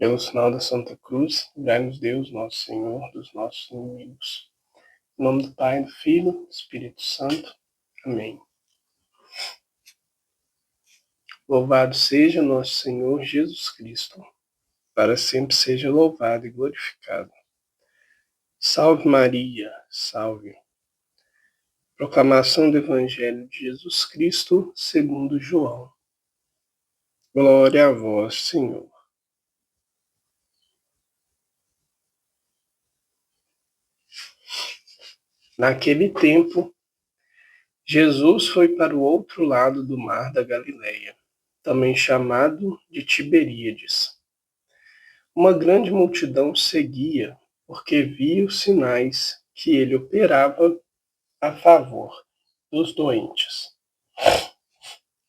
Pelo sinal da Santa Cruz, livrai-nos Deus, nosso Senhor, dos nossos inimigos. Em nome do Pai, do Filho, do Espírito Santo. Amém. Louvado seja nosso Senhor Jesus Cristo. Para sempre seja louvado e glorificado. Salve Maria, salve. Proclamação do Evangelho de Jesus Cristo, segundo João. Glória a vós, Senhor. Naquele tempo, Jesus foi para o outro lado do mar da Galileia, também chamado de Tiberíades. Uma grande multidão seguia, porque via os sinais que ele operava a favor dos doentes.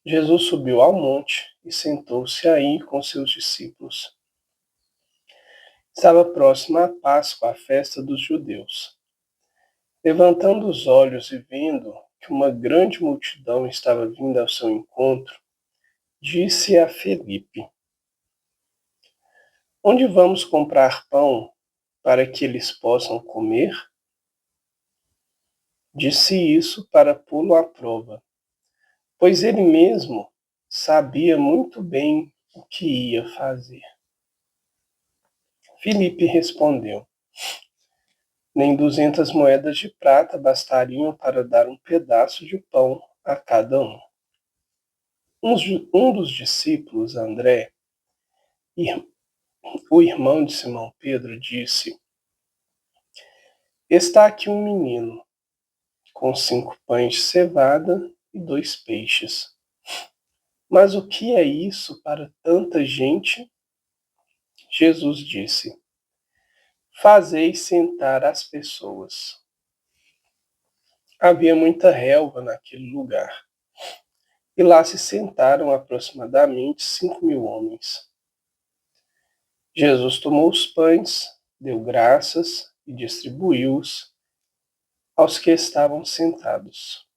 Jesus subiu ao monte e sentou-se aí com seus discípulos. Estava próxima a Páscoa, a festa dos judeus. Levantando os olhos e vendo que uma grande multidão estava vindo ao seu encontro, disse a Felipe: Onde vamos comprar pão para que eles possam comer? Disse isso para pô-lo à prova, pois ele mesmo sabia muito bem o que ia fazer. Felipe respondeu: Nem 200 moedas de prata bastariam para dar um pedaço de pão a cada um. Um dos discípulos, André, o irmão de Simão Pedro, disse: Está aqui um menino, com 5 pães de cevada e 2 peixes. Mas o que é isso para tanta gente? Jesus disse: Fazei sentar as pessoas. Havia muita relva naquele lugar, e lá se sentaram aproximadamente 5.000 homens. Jesus tomou os pães, deu graças e distribuiu-os aos que estavam sentados,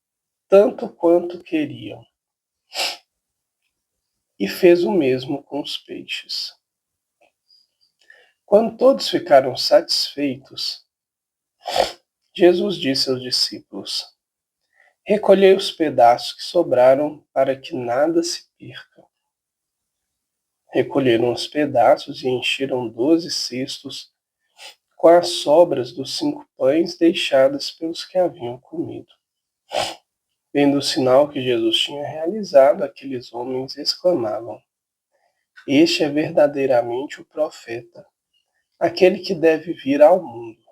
tanto quanto queriam, e fez o mesmo com os peixes. Quando todos ficaram satisfeitos, Jesus disse aos discípulos: Recolhei os pedaços que sobraram para que nada se perca. Recolheram os pedaços e encheram 12 cestos com as sobras dos 5 pães deixadas pelos que haviam comido. Vendo o sinal que Jesus tinha realizado, aqueles homens exclamavam: Este é verdadeiramente o profeta, aquele que deve vir ao mundo.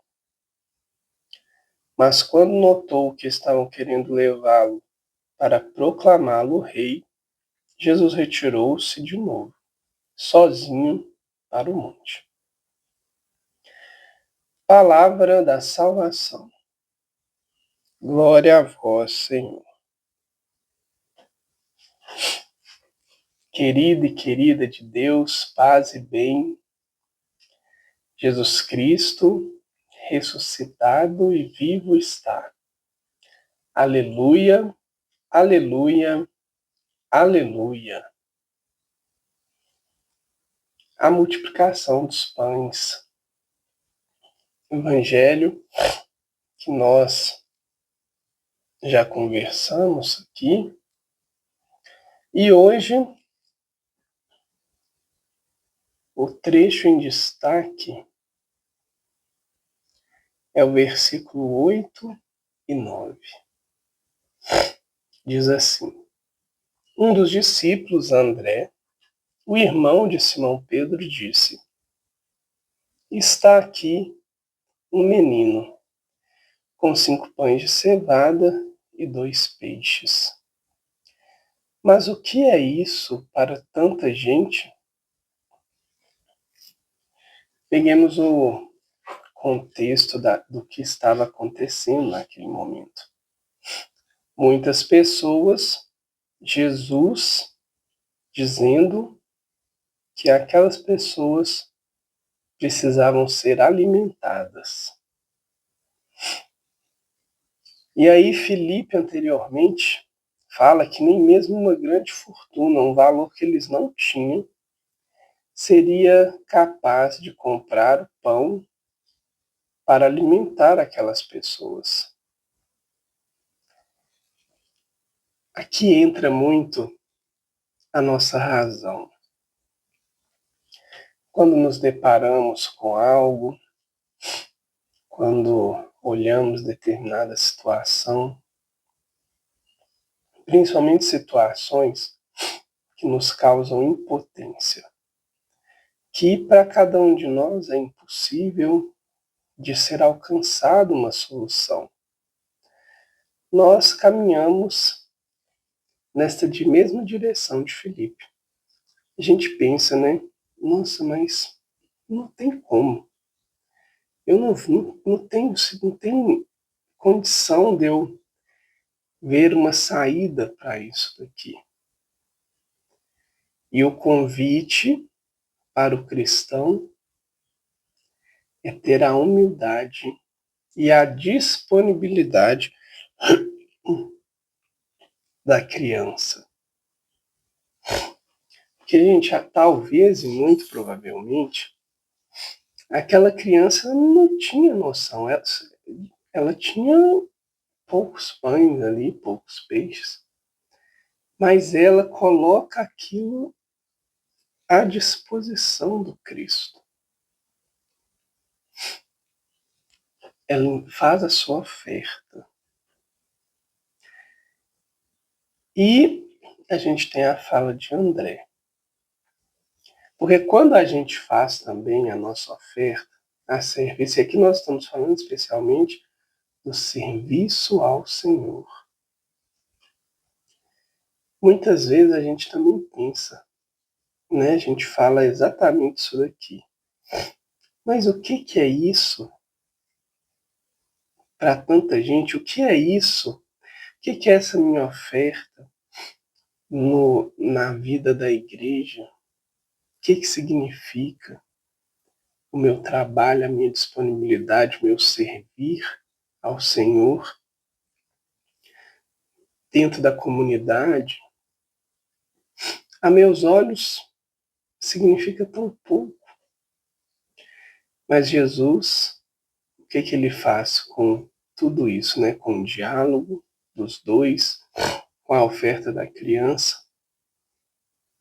Mas quando notou que estavam querendo levá-lo para proclamá-lo rei, Jesus retirou-se de novo, sozinho, para o monte. Palavra da salvação. Glória a vós, Senhor. Querida e querida de Deus, paz e bem, Jesus Cristo, ressuscitado e vivo está. Aleluia, aleluia, aleluia. A multiplicação dos pães. Evangelho que nós já conversamos aqui. E hoje, o trecho em destaque é o versículo 8 e 9. Diz assim: Um dos discípulos, André, o irmão de Simão Pedro, disse: Está aqui um menino, com 5 pães de cevada e 2 peixes. Mas o que é isso para tanta gente? Peguemos o contexto do que estava acontecendo naquele momento. Muitas pessoas, Jesus dizendo que aquelas pessoas precisavam ser alimentadas. E aí Felipe anteriormente fala que nem mesmo uma grande fortuna, um valor que eles não tinham, seria capaz de comprar o pão para alimentar aquelas pessoas. Aqui entra muito a nossa razão. Quando nos deparamos com algo, quando olhamos determinada situação, principalmente situações que nos causam impotência, que para cada um de nós é impossível de ser alcançada uma solução. Nós caminhamos nesta mesma direção de Felipe. A gente pensa, né? Nossa, mas não tem como. Eu não tenho condição de eu ver uma saída para isso daqui. E o convite para o cristão é ter a humildade e a disponibilidade da criança. Porque, gente, talvez e muito provavelmente, aquela criança não tinha noção. Ela tinha poucos pães ali, poucos peixes, mas ela coloca aquilo à disposição do Cristo. Ela faz a sua oferta. E a gente tem a fala de André. Porque quando a gente faz também a nossa oferta a serviço, e aqui nós estamos falando especialmente do serviço ao Senhor. Muitas vezes a gente também pensa, né? A gente fala exatamente isso daqui. Mas o que é isso para tanta gente? O que é isso? O que é essa minha oferta na vida da igreja? O que significa o meu trabalho, a minha disponibilidade, o meu servir ao Senhor dentro da comunidade? A meus olhos significa tão pouco. Mas Jesus, o que ele faz com tudo isso, né? Com o diálogo dos dois, com a oferta da criança?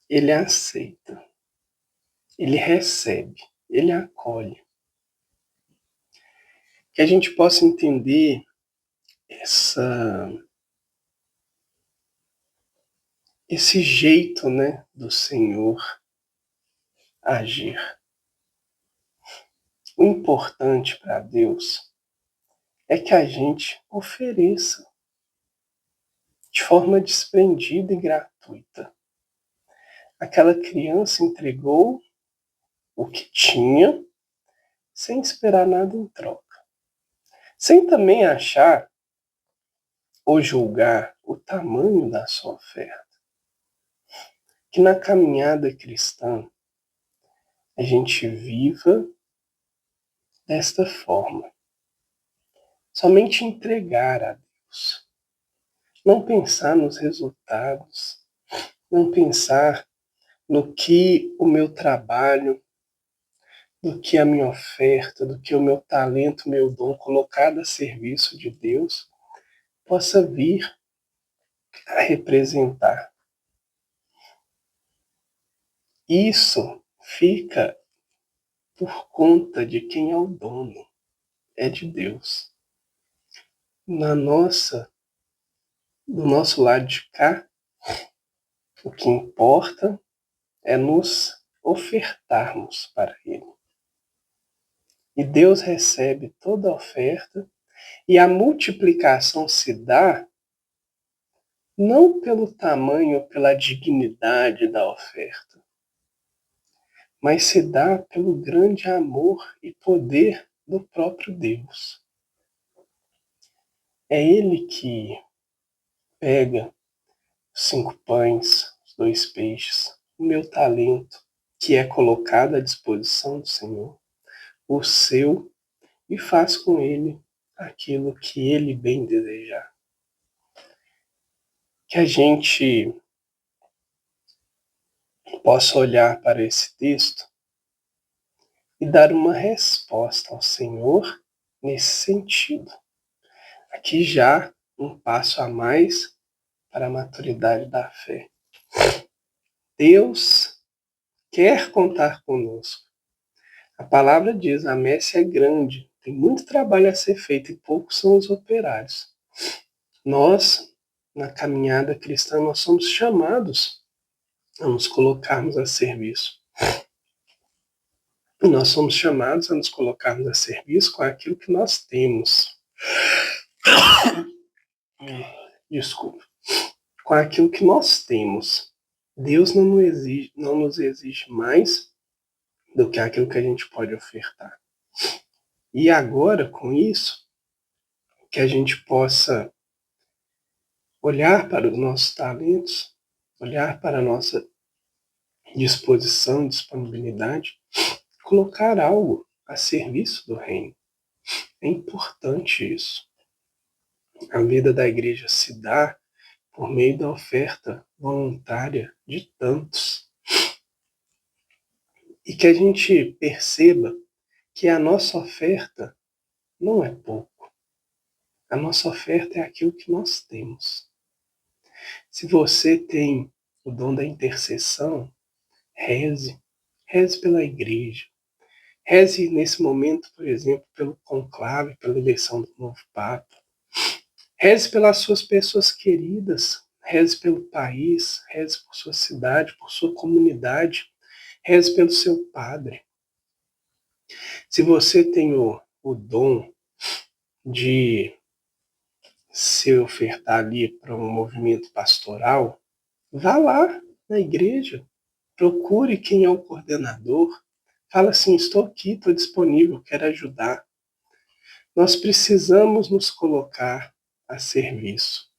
Ele aceita, ele recebe, ele acolhe. Que a gente possa entender esse jeito, né, do Senhor agir. O importante para Deus é que a gente ofereça de forma desprendida e gratuita. Aquela criança entregou o que tinha sem esperar nada em troca. Sem também achar ou julgar o tamanho da sua oferta. Que na caminhada cristã a gente viva desta forma. Somente entregar a Deus. Não pensar nos resultados. Não pensar no que o meu trabalho, do que a minha oferta, do que o meu talento, meu dom colocado a serviço de Deus possa vir a representar. Isso fica por conta de quem é o dono, é de Deus. Do nosso lado de cá, o que importa é nos ofertarmos para Ele. E Deus recebe toda a oferta e a multiplicação se dá não pelo tamanho ou pela dignidade da oferta, mas se dá pelo grande amor e poder do próprio Deus. É Ele que pega os 5 pães, os 2 peixes, o meu talento, que é colocado à disposição do Senhor, o seu, e faz com ele aquilo que ele bem desejar. Que a gente possa olhar para esse texto e dar uma resposta ao Senhor nesse sentido. Aqui já um passo a mais para a maturidade da fé. Deus quer contar conosco. A palavra diz, a messe é grande, tem muito trabalho a ser feito e poucos são os operários. Nós, na caminhada cristã, nós somos chamados a nos colocarmos a serviço. E nós somos chamados a nos colocarmos a serviço com aquilo que nós temos. Desculpa. Com aquilo que nós temos. Deus não nos exige mais do que aquilo que a gente pode ofertar. E agora, com isso, que a gente possa olhar para os nossos talentos, olhar para a nossa disposição, disponibilidade, colocar algo a serviço do reino. É importante isso. A vida da igreja se dá por meio da oferta voluntária de tantos. E que a gente perceba que a nossa oferta não é pouco. A nossa oferta é aquilo que nós temos. Se você tem o dom da intercessão, reze. Reze pela igreja. Reze nesse momento, por exemplo, pelo conclave, pela eleição do novo Papa. Reze pelas suas pessoas queridas. Reze pelo país. Reze por sua cidade, por sua comunidade. Reze pelo seu padre. Se você tem o dom de se ofertar ali para um movimento pastoral, vá lá na igreja, procure quem é o coordenador, fala assim, estou aqui, estou disponível, quero ajudar. Nós precisamos nos colocar a serviço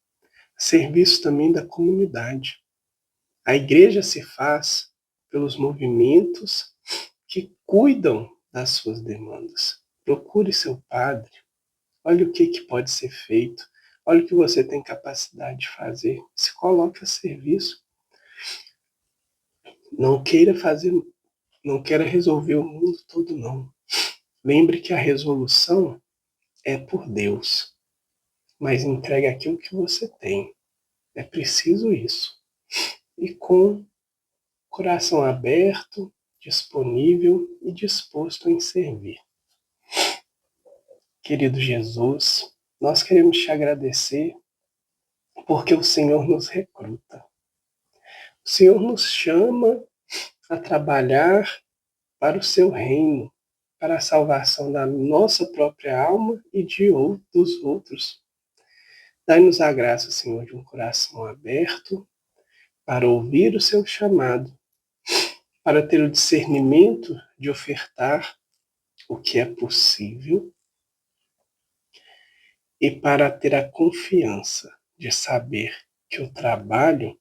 também da comunidade. A igreja se faz pelos movimentos que cuidam das suas demandas. Procure seu padre, olha o que pode ser feito, olha o que você tem capacidade de fazer, se coloque a serviço. Não queira resolver o mundo todo, não. Lembre que a resolução é por Deus, mas entregue aquilo que você tem. É preciso isso. E com coração aberto, disponível e disposto em servir. Querido Jesus, nós queremos te agradecer porque o Senhor nos recruta. O Senhor nos chama a trabalhar para o seu reino, para a salvação da nossa própria alma e dos outros. Dai-nos a graça, Senhor, de um coração aberto para ouvir o seu chamado, para ter o discernimento de ofertar o que é possível e para ter a confiança de saber que o trabalho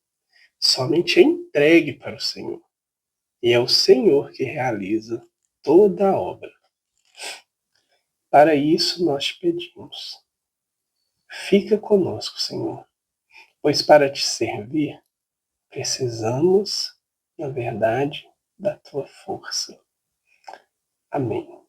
somente é entregue para o Senhor. E é o Senhor que realiza toda a obra. Para isso nós te pedimos. Fica conosco, Senhor, pois para te servir precisamos, na verdade, da tua força. Amém.